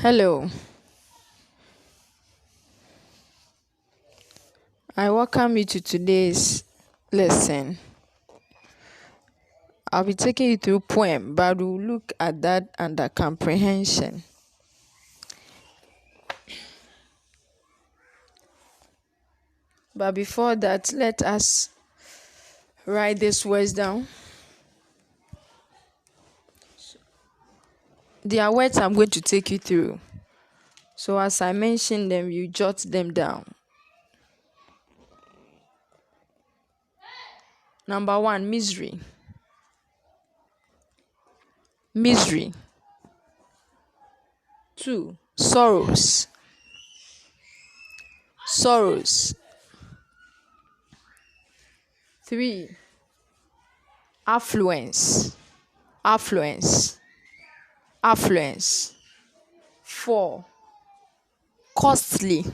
Hello, I welcome you to today's lesson. I'll be taking you through poem, but we'll look at that under comprehension. But before that, let us write these words down. They are words I'm going to take you through. So as I mention them, you jot them down. Number 1, misery. Misery. 2, sorrows. Sorrows. 3, affluence. Affluence. Affluence. 4, costly.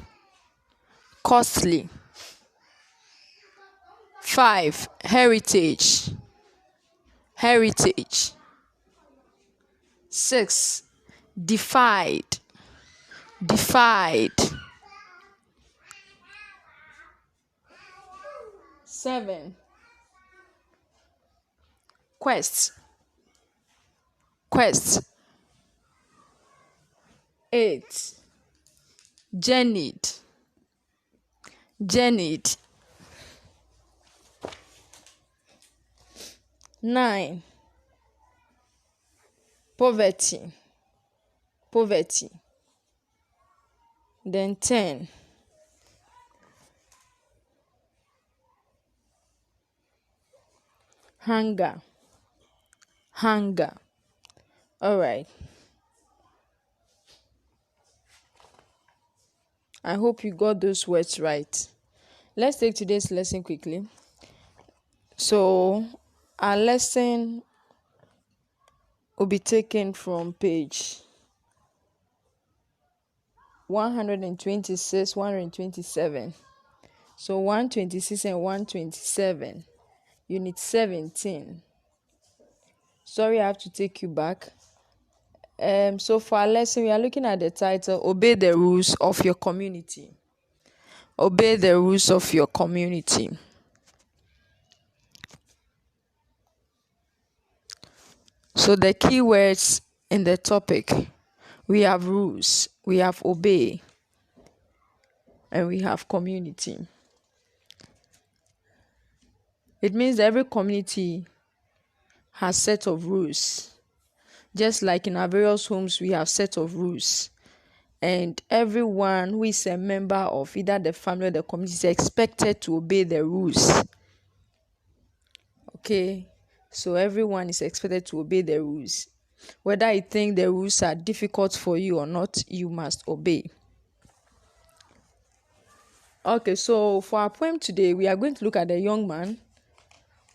Costly. 5, heritage. Heritage. 6, defied. Defied. 7, quest. Quest. 8, journeyed. Journeyed. 9, poverty. Poverty. Then 10, hunger. Hunger. All right. I hope you got those words right. Let's take today's lesson quickly. So, our lesson will be taken from page 126, 127. So, 126 and 127, Unit 17. Sorry, I have to take you back. So for our lesson, we are looking at the title, Obey the Rules of Your Community. Obey the rules of your community. So the key words in the topic, we have rules, we have obey, and we have community. It means that every community has set of rules. Just like in our various homes, we have set of rules. And everyone who is a member of either the family or the community is expected to obey the rules. Okay? So everyone is expected to obey the rules. Whether you think the rules are difficult for you or not, you must obey. Okay, so for our poem today, we are going to look at a young man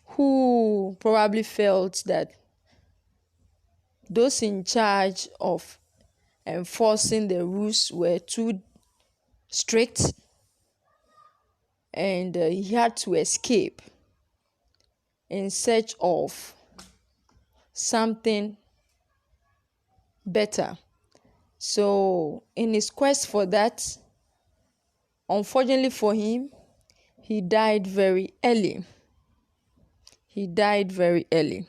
who probably felt that those in charge of enforcing the rules were too strict, and he had to escape in search of something better. So in his quest for that, unfortunately for him, he died very early. He died very early.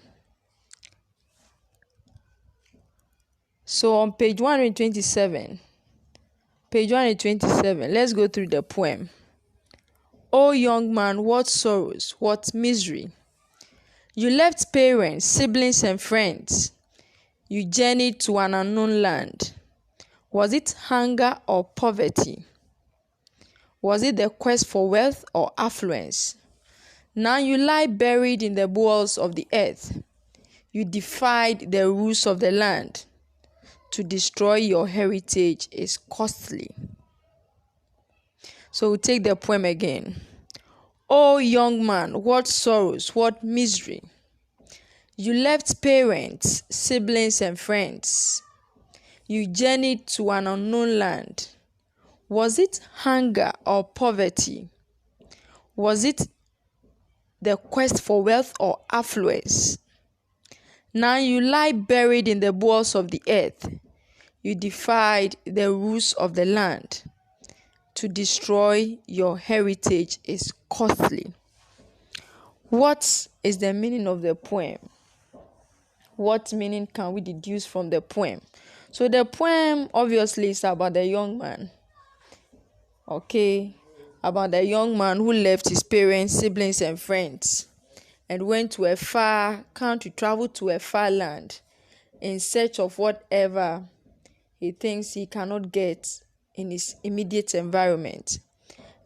So on page 127, let's go through the poem. O young man, what sorrows, what misery. You left parents, siblings, and friends. You journeyed to an unknown land. Was it hunger or poverty? Was it the quest for wealth or affluence? Now you lie buried in the bowels of the earth. You defied the rules of the land. To destroy your heritage is costly. So we'll take the poem again. O young man, what sorrows, what misery. You left parents, siblings, and friends. You journeyed to an unknown land. Was it hunger or poverty? Was it the quest for wealth or affluence? Now you lie buried in the bowels of the earth. You defied the rules of the land. To destroy your heritage is costly. What is the meaning of the poem? What meaning can we deduce from the poem? So the poem obviously is about the young man. Okay, about the young man who left his parents, siblings, and friends and went to a far country, traveled to a far land in search of whatever he thinks he cannot get in his immediate environment.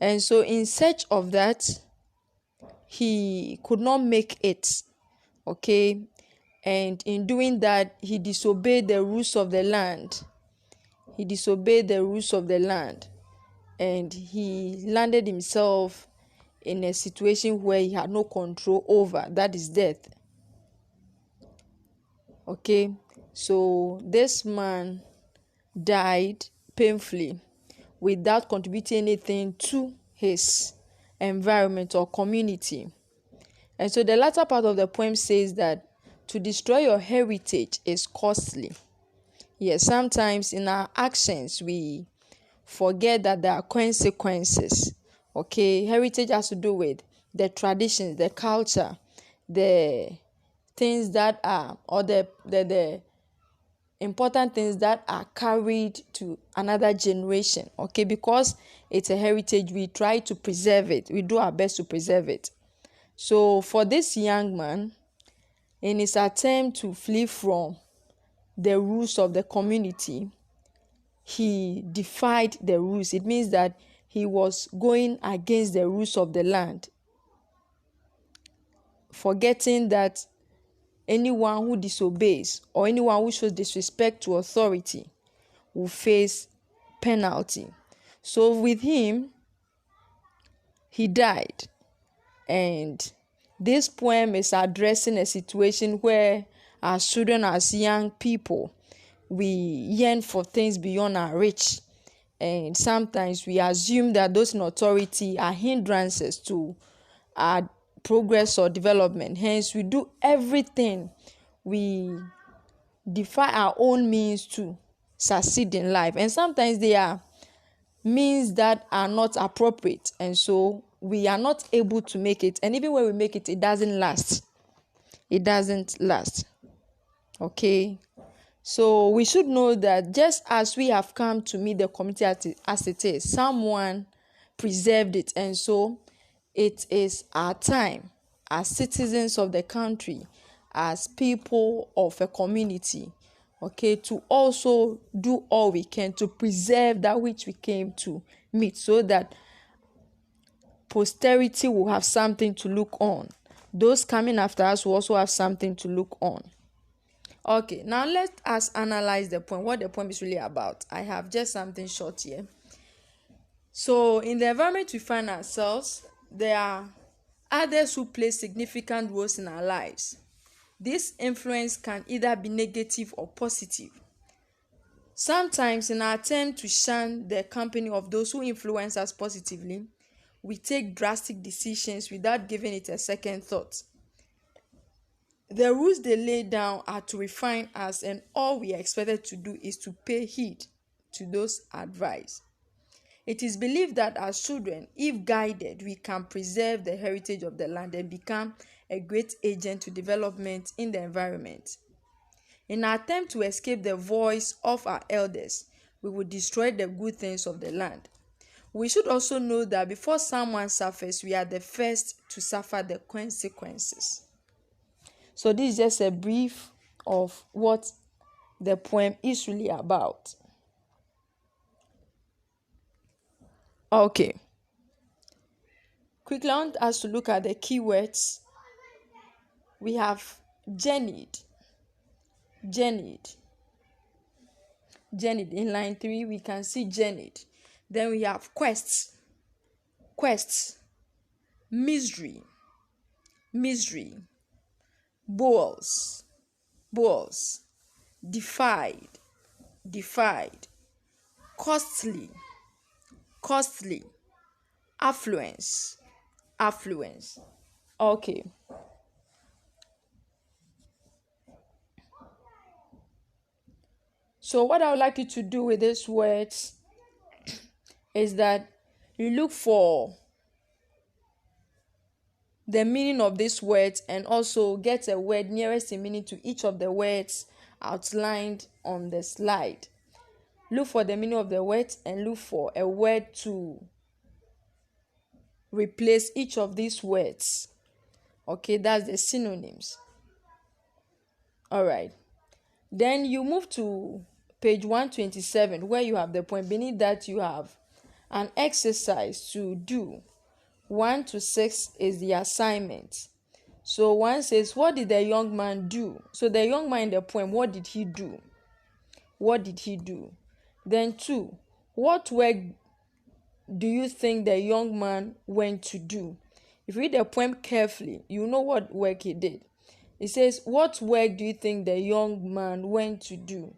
And so, in search of that, he could not make it. Okay, and in doing that, he disobeyed the rules of the land. He disobeyed the rules of the land, and he landed himself in a situation where he had no control over, that is death. Okay, so this man died painfully without contributing anything to his environment or community. And so the latter part of the poem says that to destroy your heritage is costly. Yes, sometimes in our actions we forget that there are consequences. Okay, heritage has to do with the traditions, the culture, the things that are, or the important things that are carried to another generation. Okay, because it's a heritage, we try to preserve it. We do our best to preserve it. So for this young man, in his attempt to flee from the rules of the community, he defied the rules. It means that he was going against the rules of the land, forgetting that anyone who disobeys or anyone who shows disrespect to authority will face penalty. So with him, he died. And this poem is addressing a situation where as children, as young people, we yearn for things beyond our reach. And sometimes we assume that those in authority are hindrances to our progress or development. Hence, we do everything. We defy our own means to succeed in life. And sometimes they are means that are not appropriate. And so we are not able to make it. And even when we make it, it doesn't last. It doesn't last. Okay. So we should know that just as we have come to meet the community as it is, someone preserved it. And so it is our time as citizens of the country, as people of a community, okay, to also do all we can to preserve that which we came to meet, so that posterity will have something to look on. Those coming after us will also have something to look on. Okay, now let us analyze the poem, what the poem is really about. I have just something short here. So in the environment we find ourselves, there are others who play significant roles in our lives. This influence can either be negative or positive. Sometimes in our attempt to shun the company of those who influence us positively, we take drastic decisions without giving it a second thought. The rules they lay down are to refine us, and all we are expected to do is to pay heed to those advice. It is believed that as children, if guided, we can preserve the heritage of the land and become a great agent to development in the environment. In our attempt to escape the voice of our elders, we will destroy the good things of the land. We should also know that before someone suffers, we are the first to suffer the consequences. So this is just a brief of what the poem is really about. Okay. Quickly, I want us to look at the keywords. We have journeyed. Journeyed. Journeyed. In line 3, we can see journeyed. Then we have quests. Quests. Misery. Misery. Bulls. Bulls. Defied. Defied. Costly. Costly. Affluence. Affluence. Okay. So what I would like you to do with these words is that you look for the meaning of these words and also get a word nearest in meaning to each of the words outlined on the slide. Look for the meaning of the words and look for a word to replace each of these words. Okay, that's the synonyms. All right. Then you move to page 127 where you have the point. Beneath that you have an exercise to do. 1 to 6 is the assignment. So 1 says, what did the young man do? So the young man in the poem, what did he do? What did he do? Then 2, what work do you think the young man went to do? If you read the poem carefully, you know what work he did. It says, what work do you think the young man went to do?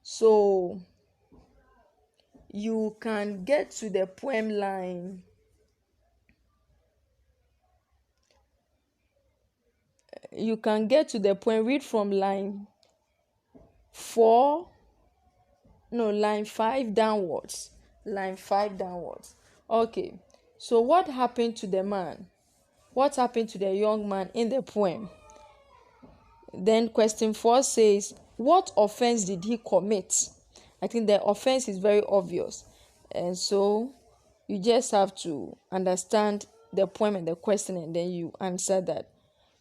So you can get to the poem line. You can get to the poem, read from line 5 downwards. Line 5 downwards. Okay. So what happened to the man? What happened to the young man in the poem? Then question 4 says, what offense did he commit? I think the offense is very obvious. And so you just have to understand the poem and the question and then you answer that.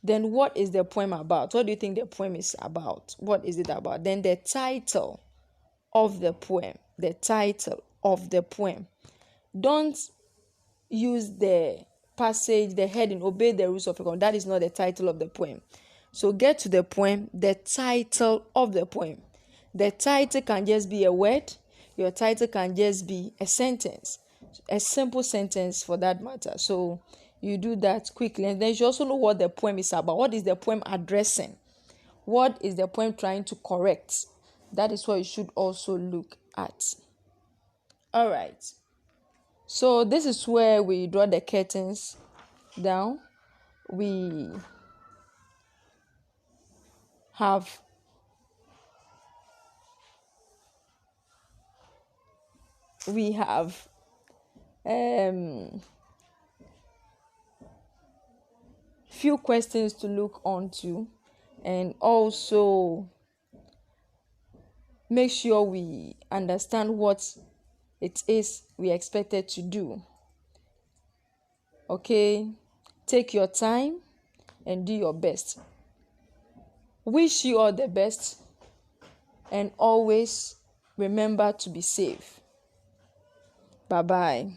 Then what is the poem about? What do you think the poem is about? What is it about? Then the title of the poem. The title of the poem. Don't use the passage, the heading, obey the rules of the poem. That is not the title of the poem. So get to the poem, the title of the poem. The title can just be a word. Your title can just be a sentence. A simple sentence for that matter. So you do that quickly. And then you also know what the poem is about. What is the poem addressing? What is the poem trying to correct? That is what you should also look at. All right. So this is where we draw the curtains down. We have few questions to look onto, and also make sure we understand what it is we expected to do. Okay, take your time and do your best. Wish you all the best and always remember to be safe. Bye-bye.